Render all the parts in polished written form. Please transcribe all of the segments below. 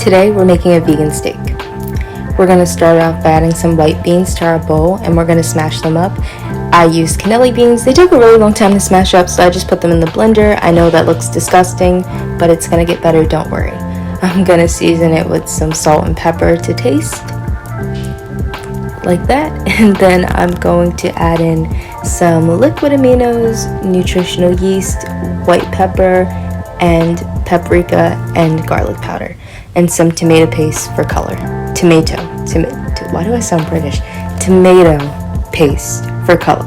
Today we're making a vegan steak. We're going to start off by adding some white beans to our bowl and we're going to smash them up. I used cannelli beans. They took a really long time to smash up, so I just put them in the blender. I know that looks disgusting, but it's going to get better, don't worry. I'm going to season it with some salt and pepper to taste, like that. And then I'm going to add in some liquid aminos, nutritional yeast, white pepper, and paprika and garlic powder, and some tomato paste for color. Tomato. Why do I sound British? Tomato paste for color.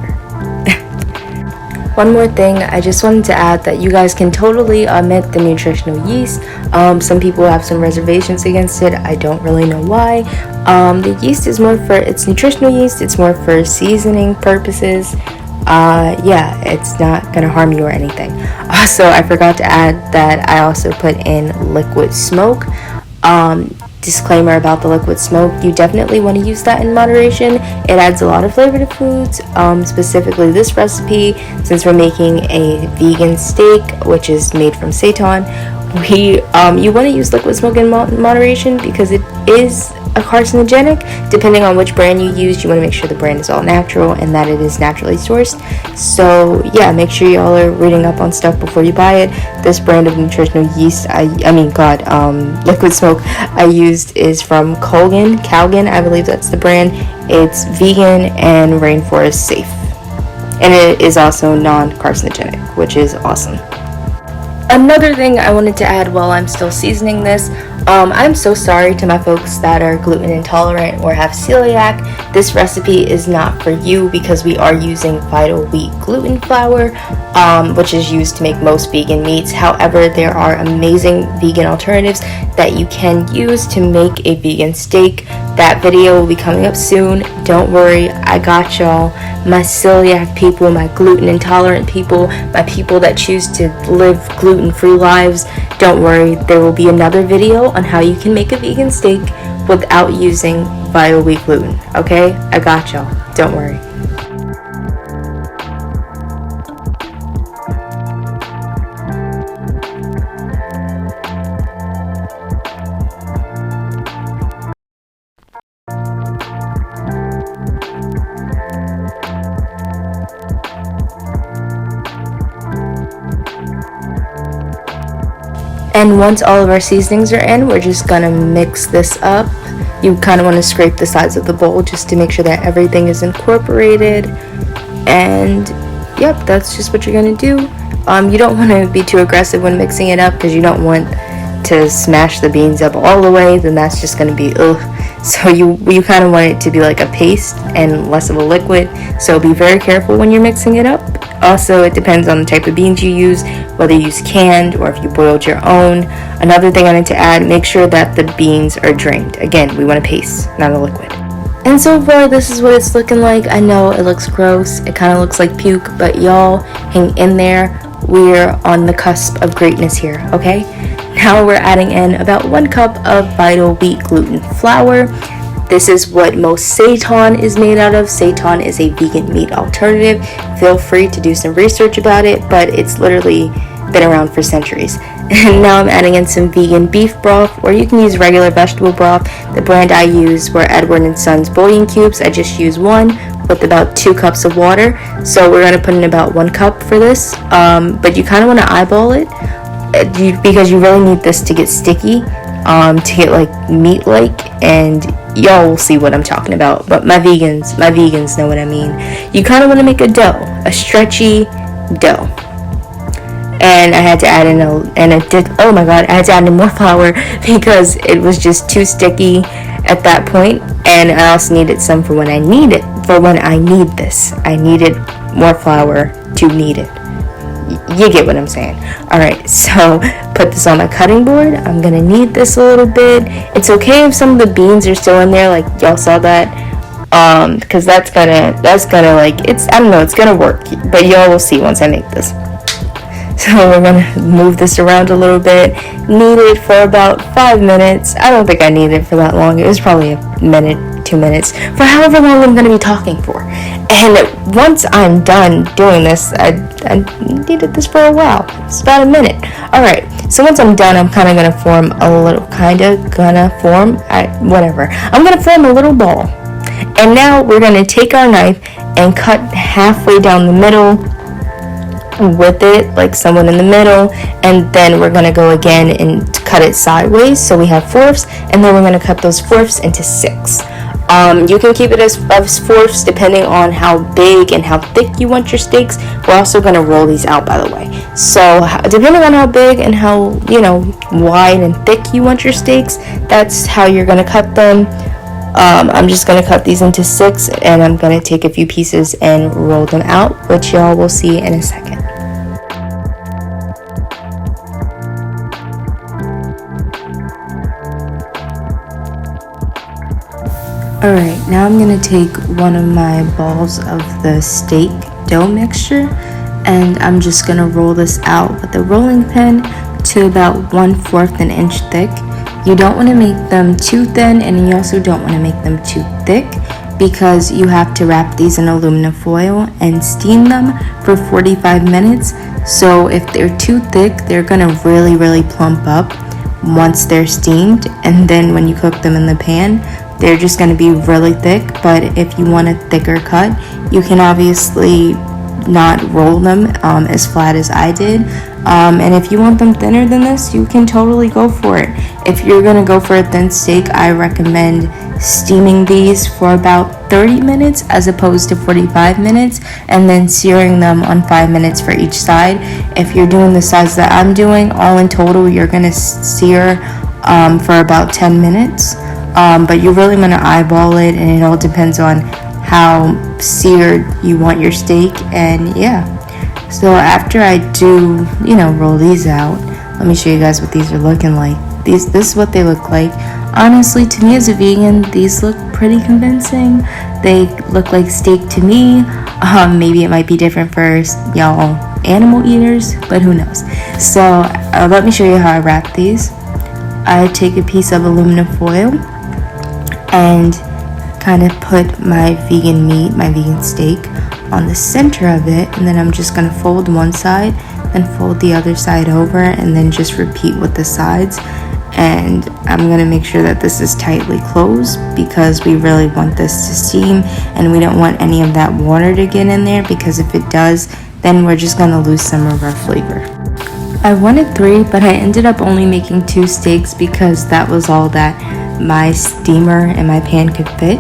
One more thing, I just wanted to add that you guys can totally omit the nutritional yeast. Some people have some reservations against it. I don't really know why. The yeast is more for, it's nutritional yeast, it's more for seasoning purposes. Yeah, it's not gonna harm you or anything. Also, I forgot to add that I also put in liquid smoke. Disclaimer about the liquid smoke, you definitely want to use that in moderation. It adds a lot of flavor to foods, specifically this recipe. Since we're making a vegan steak, which is made from seitan, you want to use liquid smoke in moderation because it is a carcinogenic. Depending on which brand you use, you want to make sure the brand is all natural and that it is naturally sourced. So yeah, make sure y'all are reading up on stuff before you buy it. This brand of nutritional yeast, liquid smoke I used is from Calgan, I believe that's the brand. It's vegan and rainforest safe, and it is also non-carcinogenic, which is awesome. Another thing I wanted to add while I'm still seasoning this, I'm so sorry to my folks that are gluten intolerant or have celiac. This recipe is not for you because we are using Vital Wheat gluten flour, which is used to make most vegan meats. However, there are amazing vegan alternatives that you can use to make a vegan steak. That video will be coming up soon. Don't worry, I got y'all. My celiac people, my gluten intolerant people, my people that choose to live gluten-free lives, don't worry, there will be another video on how you can make a vegan steak without using Vital Wheat gluten, okay? I got y'all, don't worry. And once all of our seasonings are in, we're just gonna mix this up. You kind of want to scrape the sides of the bowl just to make sure that everything is incorporated. And yep, that's just what you're gonna do. You don't want to be too aggressive when mixing it up because you don't want to smash the beans up all the way, then that's just gonna be ugh. So you kind of want it to be like a paste and less of a liquid, so be very careful when you're mixing it up. Also, it depends on the type of beans you use, whether you use canned or if you boiled your own. Another thing I need to add, make sure that the beans are drained. Again, we want a paste, not a liquid. And so far, this is what it's looking like. I know it looks gross, it kind of looks like puke, but y'all hang in there. We're on the cusp of greatness here, okay? Now we're adding in about 1 cup of Vital Wheat gluten flour. This is what most seitan is made out of. Seitan is a vegan meat alternative. Feel free to do some research about it, but it's literally been around for centuries. And now I'm adding in some vegan beef broth, or you can use regular vegetable broth. The brand I use were Edward & Sons bouillon cubes. I just use one with about 2 cups of water. So we're going to put in about 1 cup for this, but you kind of want to eyeball it because you really need this to get sticky, to get like meat-like, and y'all will see what I'm talking about. But my vegans know what I mean. You kind of want to make a dough, a stretchy dough. And I had to add in I had to add in more flour because it was just too sticky at that point. And I also needed some for when I need this. I needed more flour to knead it. You get what I'm saying. Alright, so put this on my cutting board. I'm gonna knead this a little bit. It's okay if some of the beans are still in there, like y'all saw that, because that's gonna like, it's, I don't know, it's gonna work, but y'all will see once I make this. So we're gonna move this around a little bit. Knead it for about 5 minutes. I don't think I kneaded it for that long. It was probably a minute, 2 minutes, for however long I'm gonna be talking for. And once I'm done doing this, I needed this for a while. It's about a minute. Alright, so once I'm done, I'm kind of gonna form a little, I'm gonna form a little ball. And now we're gonna take our knife and cut halfway down the middle with it, like someone in the middle, and then we're gonna go again and cut it sideways, so we have fourths, and then we're gonna cut those fourths into 6. You can keep it as fourths depending on how big and how thick you want your steaks. We're also gonna roll these out, by the way. So depending on how big and how, wide and thick you want your steaks, that's how you're gonna cut them. I'm just gonna cut these into 6, and I'm gonna take a few pieces and roll them out, which y'all will see in a second. Alright, now I'm going to take one of my balls of the steak dough mixture, and I'm just going to roll this out with a rolling pin to about 1/4 an inch thick. You don't want to make them too thin, and you also don't want to make them too thick, because you have to wrap these in aluminum foil and steam them for 45 minutes. So if they're too thick, they're going to really plump up once they're steamed, and then when you cook them in the pan, they're just going to be really thick. But if you want a thicker cut, you can obviously not roll them as flat as I did, and if you want them thinner than this, you can totally go for it. If you're going to go for a thin steak, I recommend steaming these for about 30 minutes as opposed to 45 minutes, and then searing them on 5 minutes for each side. If you're doing the size that I'm doing, all in total you're going to sear for about 10 minutes. But you really want to eyeball it, and it all depends on how seared you want your steak. And yeah, so after I do, roll these out, let me show you guys what these are looking like. This is what they look like. Honestly, to me as a vegan, these look pretty convincing. They look like steak to me. Maybe it might be different for y'all animal eaters, but who knows. So let me show you how I wrap these. I take a piece of aluminum foil and kind of put my vegan meat, my vegan steak, on the center of it, and then I'm just going to fold one side and fold the other side over, and then just repeat with the sides. And I'm going to make sure that this is tightly closed, because we really want this to steam, and we don't want any of that water to get in there, because if it does, then we're just going to lose some of our flavor. I wanted 3, but I ended up only making 2 steaks because that was all that my steamer and my pan could fit.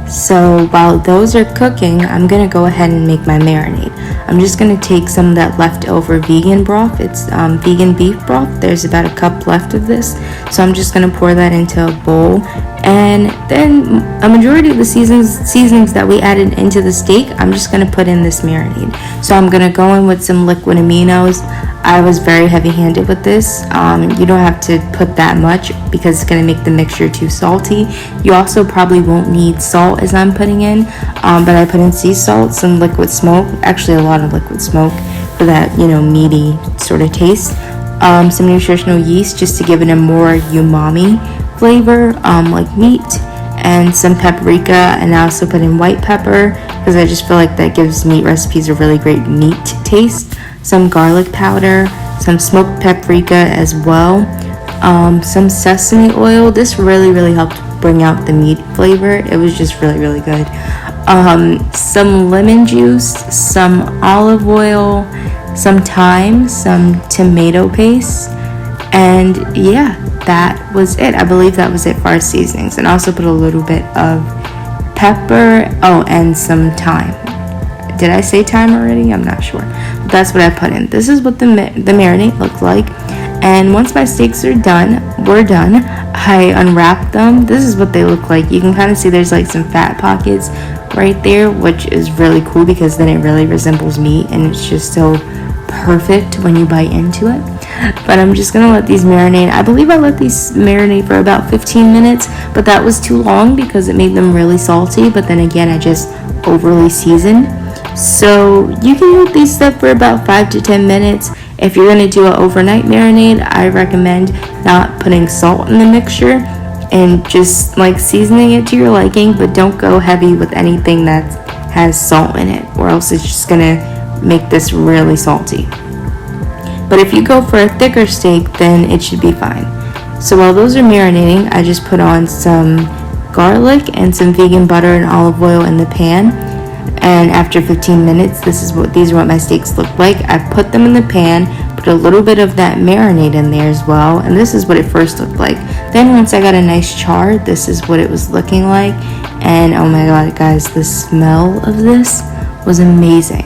So while those are cooking, I'm gonna go ahead and make my marinade. I'm just gonna take some of that leftover vegan broth. It's vegan beef broth. There's about a cup left of this, so I'm just gonna pour that into a bowl. And then a majority of the seasonings that we added into the steak, I'm just gonna put in this marinade. So I'm gonna go in with some liquid aminos. I was very heavy-handed with this. You don't have to put that much because it's going to make the mixture too salty. You also probably won't need salt as I'm putting in, but I put in sea salt, some liquid smoke, actually a lot of liquid smoke for that, meaty sort of taste. Some nutritional yeast just to give it a more umami flavor, like meat, and some paprika, and I also put in white pepper because I just feel like that gives meat recipes a really great meat taste. Some garlic powder, some smoked paprika as well, some sesame oil. This really helped bring out the meat flavor. It was just really good. Some lemon juice, some olive oil, some thyme, some tomato paste, and yeah, that was it. I believe that was it for our seasonings. And I also put a little bit of pepper, and some thyme. Did I say thyme already? I'm not sure. But that's what I put in. This is what the marinade looked like. And once my steaks are done, I unwrap them. This is what they look like. You can kind of see there's like some fat pockets right there, which is really cool because then it really resembles meat, and it's just so perfect when you bite into it. But I'm just gonna let these marinate. I believe I let these marinate for about 15 minutes, but that was too long because it made them really salty. But then again, I just overly seasoned. So you can let these sit for about 5 to 10 minutes, If you're going to do an overnight marinade, I recommend not putting salt in the mixture and just like seasoning it to your liking, but don't go heavy with anything that has salt in it, or else it's just going to make this really salty. But if you go for a thicker steak, then it should be fine. So while those are marinating, I just put on some garlic and some vegan butter and olive oil in the pan. And after 15 minutes, these are what my steaks look like. I put them in the pan, put a little bit of that marinade in there as well, and this is what it first looked like. Then once I got a nice char, this is what it was looking like. And oh my god, guys, the smell of this was amazing.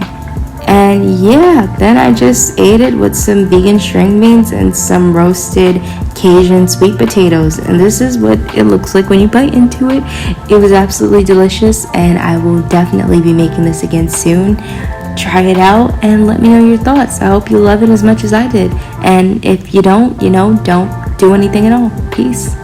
And yeah, then I just ate it with some vegan string beans and some roasted Cajun sweet potatoes. And this is what it looks like when you bite into it. It was absolutely delicious, and I will definitely be making this again soon. Try it out and let me know your thoughts. I hope you love it as much as I did. And if you don't, don't do anything at all. Peace.